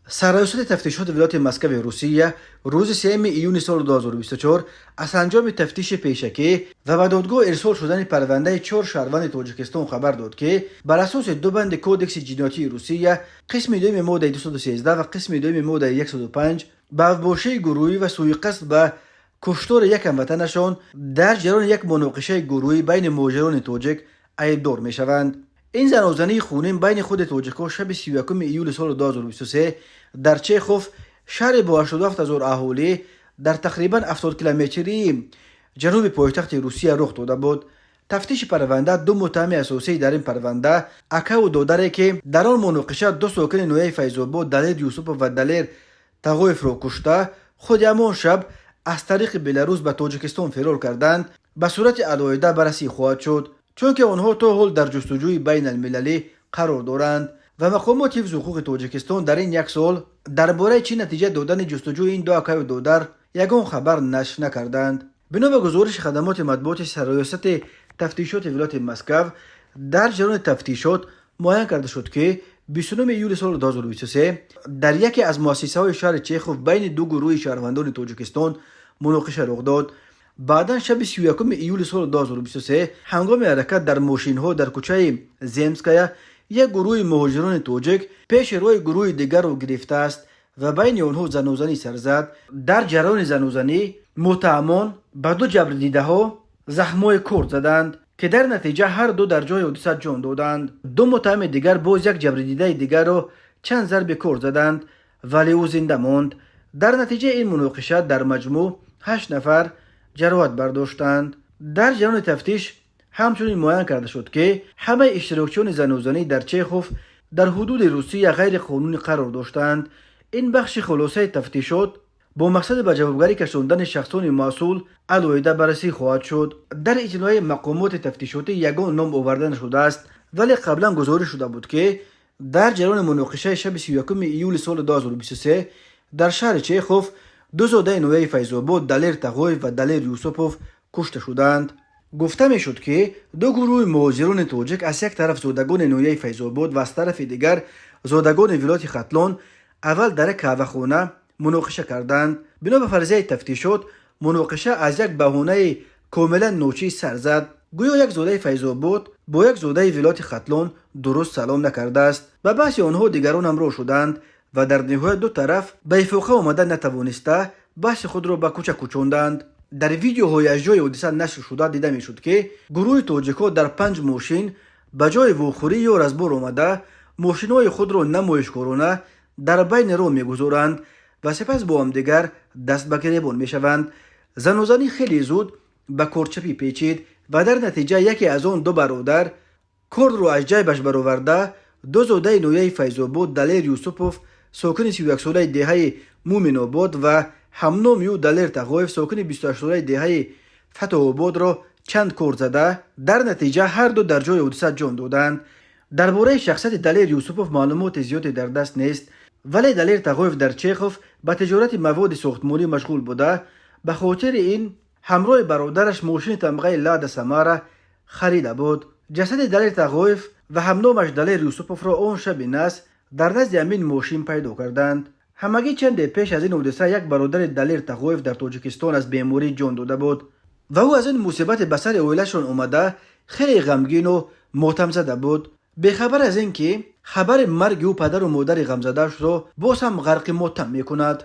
سرایست تفتیشات ولایت مسکو روسیه روز 3 ایون سال 2024 از انجام تفتیش پیشکی و به دادگاه ارسال شدن پرونده 4 شهروند تاجیکستان خبر داد که بر اساس دو بند کودکس جنایتی روسیه قسم دوم ماده 213 و قسم دوم ماده 105 به افباشی گروهی و سوء قصد به کشتار یک هموطنشان در جریان یک مناقشه گروهی بین مهاجران تاجیک ایبدار میشوند. این زنازنی خونین بین خود تاجیک‌ها شب 31 ایول سال 2023 در چخوف، شهر با 87,000 اهالی در تقریبا 70 کیلومتری جنوب پایتخت روسیه رخ داده بود. تفتیش پرونده دو متهم اساسی در این پرونده اکا و دادره که در آن مناقشه دو ساکن نویه فیض‌آباد دلیر یوسف و دلیر تغایف را کشته خود همان شب از طریق بلاروس به تاجیکستان فرار کردند. به صورت علاوه بررسی خواهد شد چون که آنها تا حال در جستجوی بین المللی قرار دارند و مقامات حفظ حقوق تاجیکستان در این یک سال درباره چی نتیجه دادن جستجوی این دو اکای دادر یگان خبر نشر نکردند. بنا به گزارش خدمات مطبوعات سرایست تفتیشات ولایت مسکو، در جریان تفتیشات معاین کرده شد که 29 ایول سال 2023 در یکی از مؤسسه‌های شهر چخوف بین دو گروه شهروندان تاجیکستان مناقشه رخ داد. بعدا شب 31 ایول سال 2023 هنگام حرکت در ماشین‌ها در کوچه زمسکایا یک گروه مهاجران تاجیک پیش روی گروه دیگر را گرفته است و بین آنها زنوزنی سر زد. در جریان زنوزنی متهمان به دو جبردیده‌ها زخم‌های کورد زدند که در نتیجه هر دو در جای حادثه جان دادند. دو متهم دیگر باز یک جبردیده دیگر را چند ضرب کورد زدند ولی او زنده ماند. در نتیجه این مناقشه در مجموع 8 نفر جراحت برداشتند. در جریان تفتیش همچنین معاین کرده شد که همه اشتراکچیان زنوزنی در چخوف در حدود روسیه غیر قانونی قرار داشتند. این بخش خلاصه تفتیشات با مقصد به جوابگری کشاندن شخصان مسئول علاوه بررسی خواهد شد. در اطلاع مقامات تفتیشاتی یگان نام آورده نشده است ولی قبلا گزارش شده بود که در جریان مناقشه شب 31 ایول سال 2023 در شهر چخوف دو زاده نویه فیض‌آباد دلیر تغایف و دلیر یوسپوف کشته شدند. گفته می شد که دو گروه مهاجران تاجیک از یک طرف زادگان نویه فیض‌آباد و از طرف دیگر زادگان ولایت ختلان اول در یک قهوه‌خانه مناقشه کردند. بنا به فرضیه تفتیشات مناقشه از یک بهانه کاملا ناچیز سر زد. گویا یک زاده فیض‌آباد با یک زاده ولایت ختلان درست سلام نکرده است. به بحث آنها دیگران همراه شدند و در نهایت دو طرف به افاقه آمدن نتوانسته بحث خود را به کوچه کوچاندند. در ویدیوهای از جای حادثه نشر شده دیده می شد که گروه تاجیک‌ها در 5 ماشین به جای واخوری یا رزبار آمده ماشین‌های خود را نمایشکارانه در بین راه می‌گذارند و سپس با هم دیگر دست به گریبان می‌شوند. زنوزنی خیلی زود به کورچپی پیچید و در نتیجه یکی از آن دو برادر کورد را از جیبش برآورده دو زاده نویه فیض‌آباد دلیر یوسپوف ساکن 31 ساله دهه مومن آباد و همنام یو دلیر تغایف ساکن 28 ساله دهه فتح آباد را چند کورد زده در نتیجه هر دو در جای حادثه جان دادند. درباره شخصیت دلیر یوسپوف معلومات زیادی در دست نیست ولی دلیر تغایف در چخوف به تجارت مواد ساختمانی مشغول بوده. به خاطر این همراه برادرش ماشین تمغه لاد سماره خریده بود. جسد دلیر تغایف و همنامش دلیر یوسپوف را آن شب نحس در نزد همین ماشین پیدا کردند. همگی چند پیش از این حادثه یک برادر دلیر تغایف در تاجیکستان از بیماری جان داده بود و او از این مصیبت به سر عائله‌شان اومده خیلی غمگین و ماتم زده بود. بخبر از این که خبر مرگ او پدر و مادر غمزده‌اش را باز هم غرق ماتم میکند.